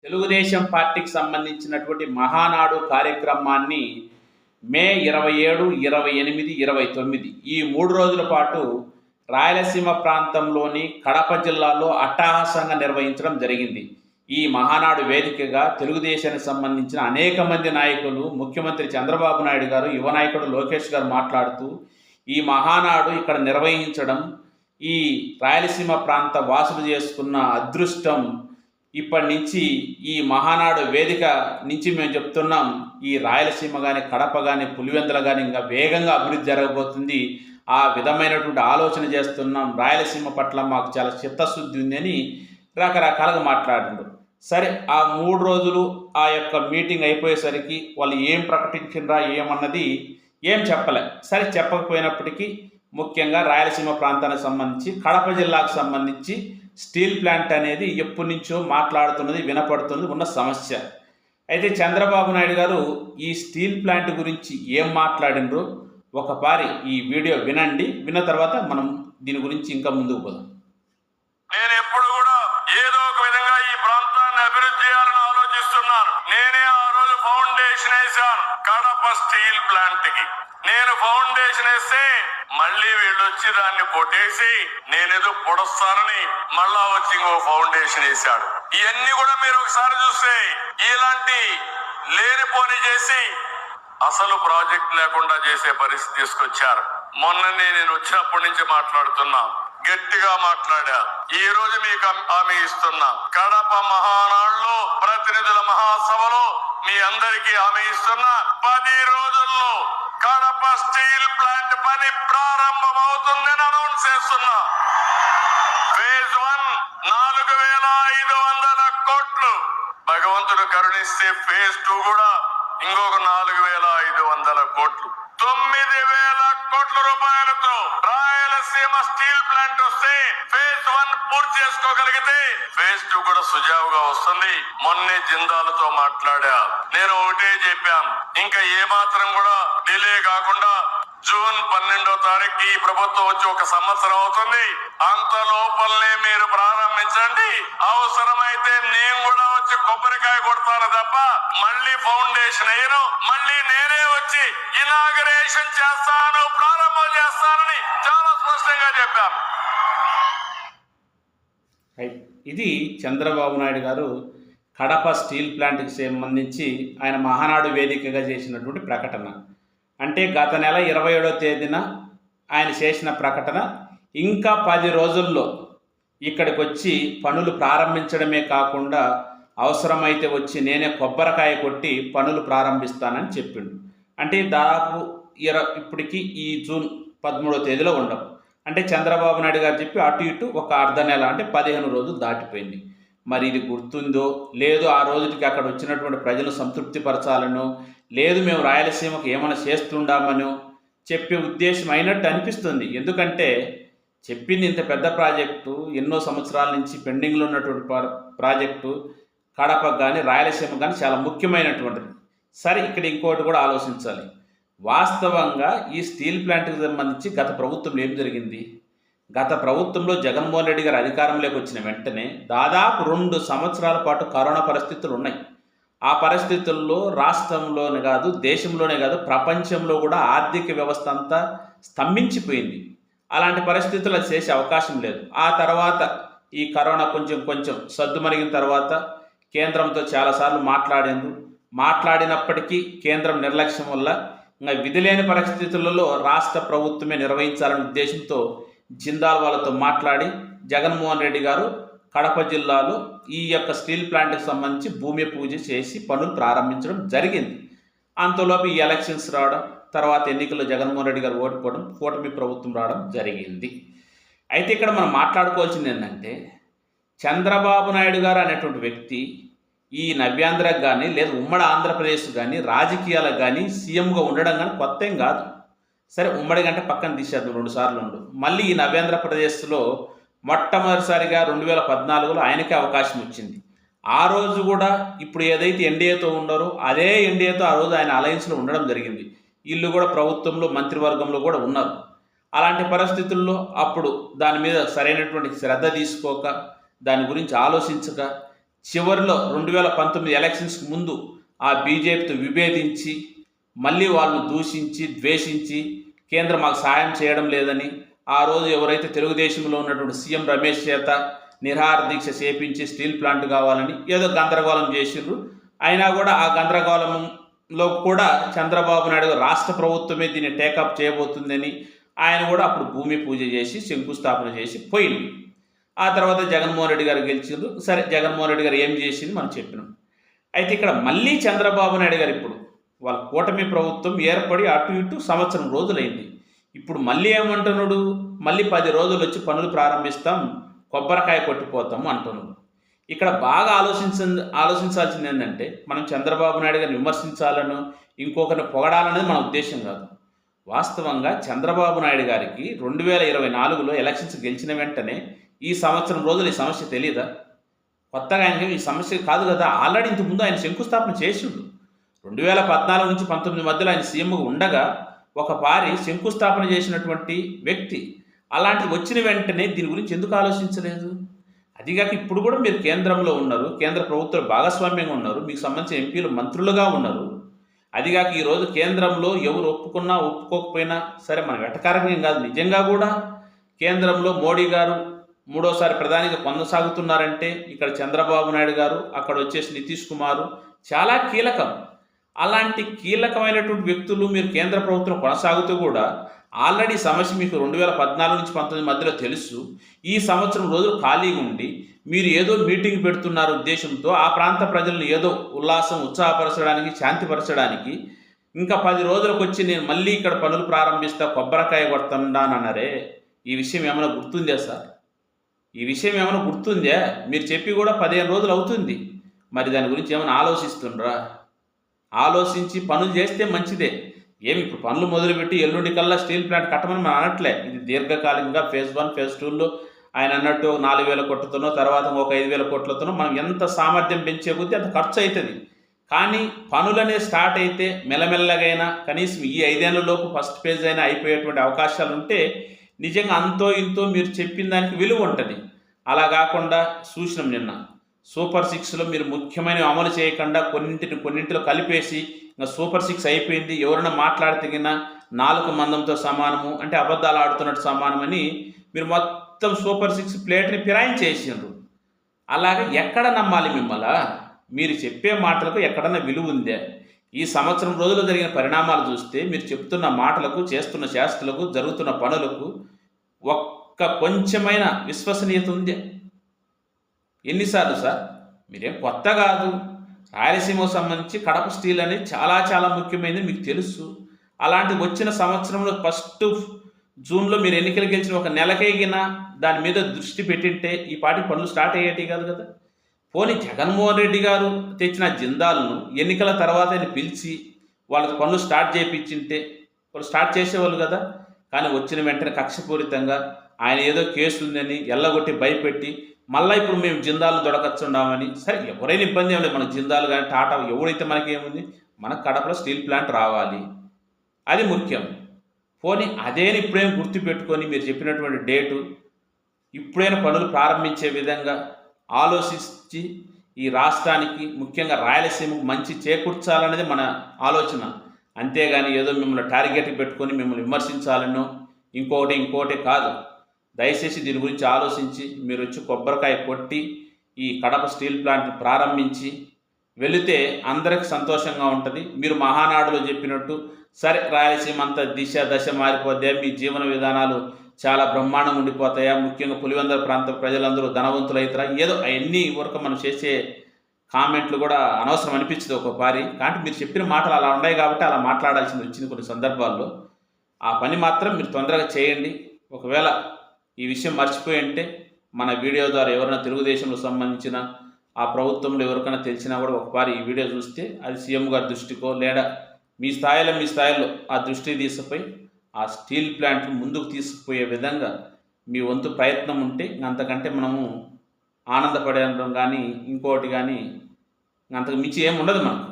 తెలుగుదేశం పార్టీకి సంబంధించినటువంటి మహానాడు కార్యక్రమాన్ని మే 27, 28, 29 ఈ 3 రోజుల పాటు రాయలసీమ ప్రాంతంలోని కడప జిల్లాలో అట్టహాసంగా నిర్వహించడం జరిగింది. ఈ మహానాడు వేదికగా తెలుగుదేశానికి సంబంధించిన అనేక మంది నాయకులు, ముఖ్యమంత్రి చంద్రబాబు నాయుడు గారు, యువ నాయకుడు లోకేష్ గారు మాట్లాడుతూ ఈ మహానాడు ఇక్కడ నిర్వహించడం ఈ రాయలసీమ ప్రాంత వాసులు చేసుకున్న అదృష్టం. ఇప్పటి నుంచి ఈ మహానాడు వేదిక నుంచి మేము చెప్తున్నాం, ఈ రాయలసీమ కానీ, కడప కానీ, పులివెందుల కానీ ఇంకా వేగంగా అభివృద్ధి జరగబోతుంది. ఆ విధమైనటువంటి ఆలోచన చేస్తున్నాం. రాయలసీమ పట్ల మాకు చాలా చిత్తశుద్ధి ఉందని రకరకాలుగా మాట్లాడారు. సరే, ఆ 3 రోజులు ఆ యొక్క మీటింగ్ అయిపోయేసరికి వాళ్ళు ఏం ప్రకటించినరా ఏమన్నది ఏం చెప్పలే. సరే, చెప్పకపోయినప్పటికీ ముఖ్యంగా రాయలసీమ ప్రాంతానికి సంబంధించి, కడప జిల్లాకు సంబంధించి స్టీల్ ప్లాంట్ అనేది ఎప్పటి నుంచో మాట్లాడుతున్నది, వినపడుతుంది, ఉన్న సమస్య. అయితే చంద్రబాబు నాయుడు గారు ఈ స్టీల్ ప్లాంట్ గురించి ఏం మాట్లాడినరో ఒకసారి ఈ వీడియో వినండి. విన్న తర్వాత మనం దీని గురించి ఇంకా ముందుకు పోదాం. నేను ఎప్పుడు కూడా ఏదో ఒక విధంగా ఈ ప్రాంతాన్ని అభివృద్ధి చేయాలని ఆలోచిస్తున్నాను. నేనే ఆ రోజు ఫౌండేషన్ వేశాను కడప స్టీల్ ప్లాంట్ కి. నేను ఫౌండేషన్ వేస్తే మళ్ళీ వీళ్ళు వచ్చి దాన్ని కొట్టేసి నేనేదో పొడుస్తానని మళ్ళా వచ్చి ఇంకో ఫౌండేషన్ వేశాడు. ఇవన్నీ కూడా మీరు ఒకసారి చూస్తే ఇలాంటి లేనిపోని చేసి అసలు ప్రాజెక్ట్ లేకుండా చేసే పరిస్థితి తీసుకొచ్చారు. మొన్ననే నేను వచ్చినప్పటి నుంచి మాట్లాడుతున్నా, గట్టిగా మాట్లాడా. ఈ రోజు మీకు హామీ ఇస్తున్నా, కడప మహానాడులో ప్రతినిధుల మహాసభలో మీ అందరికీ హామీ ఇస్తున్నా, 10 రోజుల్లో కడప స్టీల్ ప్లాంట్ పని ప్రారంభమవుతుందని అనౌన్స్ చేస్తున్నా. ఫేజ్ 1 4,500 కోట్లు. భగవంతుడు కరుణిస్తే ఫేజ్ 2 కూడా ఇంకొక 4,500 కోట్లు, 9,000 కోట్ల రూపాయలతో రాయలసీమ స్టీల్ ప్లాంట్ వస్తే ఫేజ్ 1 పూర్తి చేసుకోగలిగితే ఫేజ్ 2 కూడా సుజావుగా వస్తుంది. మొన్నే జిందాలతో మాట్లాడా. నేను ఒకటే చెప్పాను, ఇంకా ఏ మాత్రం కూడా డిలే కాకుండా జూన్ 12వ తారీఖు ఈ ప్రభుత్వం వచ్చి 1 సంవత్సరం అవుతుంది. అంత లోపలనే మీరు ప్రారంభించండి. అవసరమైతే నేను కూడా వచ్చి కొబ్బరికాయ కొడతాను తప్ప మళ్ళీ ఫౌండేషన్ అయ్యను, మళ్ళీ నేనే వచ్చి ఇనాగరేషన్ చేస్తాను, ప్రారంభం చేస్తానని చాలా స్పష్టంగా చెప్పాను. ఇది చంద్రబాబు నాయుడు గారు కడప స్టీల్ ప్లాంట్కి సంబంధించి ఆయన మహానాడు వేదికగా చేసినటువంటి ప్రకటన. అంటే గత నెల 27వ తేదీన ఆయన చేసిన ప్రకటన, ఇంకా 10 రోజుల్లో ఇక్కడికి వచ్చి పనులు ప్రారంభించడమే కాకుండా అవసరమైతే వచ్చి నేనే కొబ్బరికాయ కొట్టి పనులు ప్రారంభిస్తానని చెప్పిండు. అంటే దాదాపు ఇప్పటికీ ఈ జూన్ 13వ తేదీలో ఉండవు. అంటే చంద్రబాబు నాయుడు గారు చెప్పి అటు ఇటు ఒక అర్ధ నెల, అంటే 15 రోజులు దాటిపోయింది. మరి ఇది గుర్తుందో లేదు, ఆ రోజుకి అక్కడ వచ్చినటువంటి ప్రజలు సంతృప్తిపరచాలనో, లేదు మేము రాయలసీమకు ఏమైనా చేస్తుండామనో చెప్పే ఉద్దేశం అయినట్టు అనిపిస్తుంది. ఎందుకంటే చెప్పింది ఇంత పెద్ద ప్రాజెక్టు, ఎన్నో సంవత్సరాల నుంచి పెండింగ్లో ఉన్నటువంటి ప్రాజెక్టు కడపకు కానీ రాయలసీమకు కానీ చాలా ముఖ్యమైనటువంటిది. సరే, ఇక్కడ ఇంకోటి కూడా ఆలోచించాలి. వాస్తవంగా ఈ స్టీల్ ప్లాంట్కి సంబంధించి గత ప్రభుత్వంలో ఏం జరిగింది? గత ప్రభుత్వంలో జగన్మోహన్ రెడ్డి గారు అధికారంలోకి వచ్చిన వెంటనే దాదాపు 2 సంవత్సరాల పాటు కరోనా పరిస్థితులు ఉన్నాయి. ఆ పరిస్థితుల్లో రాష్ట్రంలోనే కాదు, దేశంలోనే కాదు, ప్రపంచంలో కూడా ఆర్థిక వ్యవస్థ అంతా స్తంభించిపోయింది. అలాంటి పరిస్థితులు చేసే అవకాశం లేదు. ఆ తర్వాత ఈ కరోనా కొంచెం సద్దుమణిగిన తర్వాత కేంద్రంతో చాలాసార్లు మాట్లాడినప్పటికీ కేంద్రం నిర్లక్ష్యం వల్ల ఇంకా విధి లేని పరిస్థితులలో రాష్ట్ర ప్రభుత్వమే నిర్వహించాలనే ఉద్దేశంతో జిందాల్ వాళ్ళతో మాట్లాడి జగన్మోహన్ రెడ్డి గారు కడప జిల్లాలో ఈ యొక్క స్టీల్ ప్లాంట్కి సంబంధించి భూమి పూజ చేసి పనులు ప్రారంభించడం జరిగింది. అంతలోపు ఈ ఎలక్షన్స్ రావడం, తర్వాత ఎన్నికల్లో జగన్మోహన్ రెడ్డి గారు ఓడిపోవడం, కూటమి ప్రభుత్వం రావడం జరిగింది. అయితే ఇక్కడ మనం మాట్లాడుకోవాల్సింది ఏంటంటే, చంద్రబాబు నాయుడు గారు అనేటువంటి వ్యక్తి ఈ నవ్యాంధ్రకు కానీ లేదా ఉమ్మడి ఆంధ్రప్రదేశ్ కానీ రాజకీయాలకు కానీ సీఎంగా ఉండడం కానీ కొత్త ఏం కాదు. సరే, ఉమ్మడి గంటే పక్కన తీసేద్దాం, 2 సార్లు ఉండు. మళ్ళీ ఈ నవ్యాంధ్రప్రదేశ్లో మొట్టమొదటిసారిగా 2014లో ఆయనకే అవకాశం వచ్చింది. ఆ రోజు కూడా ఇప్పుడు ఏదైతే ఎన్డీఏతో ఉన్నారో అదే ఎన్డీఏతో ఆ రోజు ఆయన అలయన్స్లో ఉండడం జరిగింది. వీళ్ళు కూడా ప్రభుత్వంలో మంత్రివర్గంలో కూడా ఉన్నారు. అలాంటి పరిస్థితుల్లో అప్పుడు దాని మీద సరైనటువంటి శ్రద్ధ తీసుకోక, దాని గురించి ఆలోచించక చివరిలో 2019 ఎలక్షన్స్కి ముందు ఆ బీజేపీతో విభేదించి మళ్ళీ వాళ్ళను దూషించి ద్వేషించి కేంద్రం మాకు సాయం చేయడం లేదని ఆ రోజు ఎవరైతే తెలుగుదేశంలో ఉన్నటువంటి సీఎం రమేష్ చేత నిరాహార దీక్ష చేపించి స్టీల్ ప్లాంట్ కావాలని ఏదో గందరగోళం చేసిండ్రు. అయినా కూడా ఆ గందరగోళంలో కూడా చంద్రబాబు నాయుడు రాష్ట్ర ప్రభుత్వమే దీన్ని టేకప్ చేయబోతుందని ఆయన కూడా అప్పుడు భూమి పూజ చేసి శంకుస్థాపన చేసి పోయింది. ఆ తర్వాత జగన్మోహన్ రెడ్డి గారు గెలిచిండ్రు. సరే, జగన్మోహన్ రెడ్డి గారు ఏం చేసింది మనం చెప్పినాం. అయితే ఇక్కడ మళ్ళీ చంద్రబాబు నాయుడు గారు ఇప్పుడు వాళ్ళ కూటమి ప్రభుత్వం ఏర్పడి అటు ఇటు సంవత్సరం రోజులైంది. ఇప్పుడు మళ్ళీ ఏమంటున్నాడు, మళ్ళీ 10 రోజులు వచ్చి పనులు ప్రారంభిస్తాం, కొబ్బరికాయ కొట్టిపోతాము అంటున్నాడు. ఇక్కడ బాగా ఆలోచించాల్సింది ఏంటంటే, మనం చంద్రబాబు నాయుడు గారిని విమర్శించాలను ఇంకొకరిని పొగడాలనేది మన ఉద్దేశం కాదు. వాస్తవంగా చంద్రబాబు నాయుడు గారికి 2024లో ఎలక్షన్స్ గెలిచిన వెంటనే ఈ సంవత్సరం రోజులు ఈ సమస్య తెలియదా? కొత్తగా ఆయనకి ఈ సమస్య కాదు కదా. ఆల్రెడీ ఇంతకుముందు ఆయన శంకుస్థాపన చేసిండు. 2014 నుంచి 19 మధ్యలో ఆయన సీఎంగా ఉండగా ఒక పారి శంకుస్థాపన చేసినటువంటి వ్యక్తి. అలాంటిది వచ్చిన వెంటనే దీని గురించి ఎందుకు ఆలోచించలేదు? అదిగాక ఇప్పుడు కూడా మీరు కేంద్రంలో ఉన్నారు, కేంద్ర ప్రభుత్వ భాగస్వామ్యంగా ఉన్నారు, మీకు సంబంధించిన ఎంపీలు మంత్రులుగా ఉన్నారు. అదిగాక ఈరోజు కేంద్రంలో ఎవరు ఒప్పుకున్నా ఒప్పుకోకపోయినా సరే, మన వెటకారంగా కాదు, నిజంగా కూడా కేంద్రంలో మోడీ గారు 3వ ప్రధానిగా కొనసాగుతున్నారంటే ఇక్కడ చంద్రబాబు నాయుడు గారు, అక్కడ వచ్చేసి నితీష్ కుమార్ చాలా కీలకం. అలాంటి కీలకమైనటువంటి వ్యక్తులు మీరు కేంద్ర ప్రభుత్వం కొనసాగుతూ కూడా ఆల్రెడీ సమస్య మీకు 2014 నుంచి 19 మధ్యలో తెలుసు. ఈ సంవత్సరం రోజులు ఖాళీగా ఉండి మీరు ఏదో మీటింగ్ పెడుతున్నారు ఉద్దేశంతో ఆ ప్రాంత ప్రజలను ఏదో ఉత్సాహపరచడానికి, శాంతిపరచడానికి ఇంకా 10 రోజులకు వచ్చి నేను మళ్ళీ ఇక్కడ పనులు ప్రారంభిస్తా, కొబ్బరికాయ కొడుతున్నానన్నారే. ఈ విషయం ఏమైనా గుర్తుందా సార్? ఈ విషయం ఏమైనా గుర్తుందా? మీరు చెప్పి కూడా 15 రోజులు అవుతుంది. మరి దాని గురించి ఏమైనా ఆలోచిస్తుండ్రా? ఆలోచించి పనులు చేస్తే మంచిదే. ఏమి ఇప్పుడు పనులు మొదలుపెట్టి ఎల్లుండి కల్లా స్టీల్ ప్లాంట్ కట్టమని మనం అనట్లే. ఇది దీర్ఘకాలికంగా ఫేజ్ 1, ఫేజ్ 2లో ఆయన అన్నట్టు 4,000 కోట్లతోనో తర్వాత ఒక 5,000 కోట్లతోనో మనం ఎంత సామర్థ్యం పెంచే కొద్దీ అంత ఖర్చు అవుతుంది. కానీ పనులనే స్టార్ట్ అయితే మెల్లమెల్లగైనా కనీసం ఈ 5 ఏళ్లలోపు ఫస్ట్ ఫేజ్ అయినా అయిపోయేటువంటి అవకాశాలు ఉంటే నిజంగా అంతో ఇంతో మీరు చెప్పిన దానికి విలువ ఉంటుంది. అలా కాకుండా చూసినాం నిన్న సూపర్ 6లో మీరు ముఖ్యమైనవి అమలు చేయకుండా కొన్నింటిలో కలిపేసి ఇంకా సూపర్ 6 అయిపోయింది, ఎవరైనా మాట్లాడితేగినా 4 మందంతో సమానము అంటే అబద్ధాలు ఆడుతున్నట్టు సమానమని మీరు మొత్తం సూపర్ 6 ప్లేట్ని ఫిరాయించేసిండ్రు. అలాగే ఎక్కడ నమ్మాలి మిమ్మల్ని? మీరు చెప్పే మాటలకు ఎక్కడన్నా విలువ ఉందే? ఈ సంవత్సరం రోజులు జరిగిన పరిణామాలు చూస్తే మీరు చెప్తున్న మాటలకు, చేస్తున్న చేష్టలకు, జరుగుతున్న పనులకు ఒక్క కొంచెమైన విశ్వసనీయత ఉంది? ఎన్నిసార్లు సార్? మీరేం కొత్త కాదు. రాయలసీమకు సంబంధించి కడప స్టీల్ అనేది చాలా చాలా ముఖ్యమైనది మీకు తెలుసు. అలాంటి వచ్చిన సంవత్సరంలో ఫస్ట్ జూన్లో మీరు ఎన్నికలు గెలిచిన ఒక నెలకైగిన దాని మీద దృష్టి పెట్టింటే ఈ పార్టీ పనులు స్టార్ట్ అయ్యేటి కాదు కదా. పోనీ జగన్మోహన్ రెడ్డి గారు తెచ్చిన జిందాలను ఎన్నికల తర్వాత పిలిచి వాళ్ళకి పనులు స్టార్ట్ చేయించింటే వాళ్ళు స్టార్ట్ చేసేవాళ్ళు కదా. కానీ వచ్చిన వెంటనే కక్షపూరితంగా ఆయన ఏదో కేసు ఉందని ఎల్లగొట్టి భయపెట్టి మళ్ళీ ఇప్పుడు మేము జిందాలు దొడకచ్చుండామని. సరే, ఎవరైనా ఇబ్బంది ఏం లేదు, మనకు జిందాలు కానీ టాటా ఎవరైతే మనకి ఏముంది, మనకు కడపలో స్టీల్ ప్లాంట్ రావాలి, అది ముఖ్యం. పోనీ అదేని ఇప్పుడేం గుర్తుపెట్టుకొని మీరు చెప్పినటువంటి డేటు ఇప్పుడైనా పనులు ప్రారంభించే విధంగా ఆలోచించి ఈ రాష్ట్రానికి ముఖ్యంగా రాయలసీమకు మంచి చేకూర్చాలనేది మన ఆలోచన. అంతేగాని ఏదో మిమ్మల్ని టార్గెట్ పెట్టుకొని మిమ్మల్ని విమర్శించాలనో ఇంకోటి కాదు. దయచేసి దీని గురించి ఆలోచించి మీరు వచ్చి కొబ్బరికాయ కొట్టి ఈ కడప స్టీల్ ప్లాంట్ ప్రారంభించి వెళితే అందరికి సంతోషంగా ఉంటుంది. మీరు మహానాడులో చెప్పినట్టు సరే రాయలసీమ అంతా దశ మారిపోద్దా, మీ జీవన విధానాలు చాలా బ్రహ్మాండంగా ఉండిపోతాయా, ముఖ్యంగా పులివెందుల ప్రాంత ప్రజలందరూ ధనవంతులు అవుతారా, ఏదో అవన్నీ వరకు మనం చేసే కామెంట్లు కూడా అనవసరం అనిపించదు ఒక పారి. కాబట్టి మీరు చెప్పిన మాటలు అలా ఉన్నాయి కాబట్టి అలా మాట్లాడాల్సింది వచ్చింది కొన్ని సందర్భాల్లో. ఆ పని మాత్రం మీరు తొందరగా చేయండి. ఒకవేళ ఈ విషయం మర్చిపోయి ఉంటే మన వీడియో ద్వారా ఎవరైనా తెలుగుదేశంలో సంబంధించిన ఆ ప్రభుత్వంలో ఎవరికైనా తెలిసినా కూడా ఒకసారి ఈ వీడియో చూస్తే అది సీఎం గారి దృష్టికో లేదా మీ స్థాయిలో ఆ దృష్టి తీసుకుపోయి ఆ స్టీల్ ప్లాంట్ ముందుకు తీసుకుపోయే విధంగా మీ వంతు ప్రయత్నం ఉంటే అంతకంటే మనము ఆనందపడడం కానీ ఇంకోటి కానీ అంతకు మించి ఏమి ఉండదు మనకు.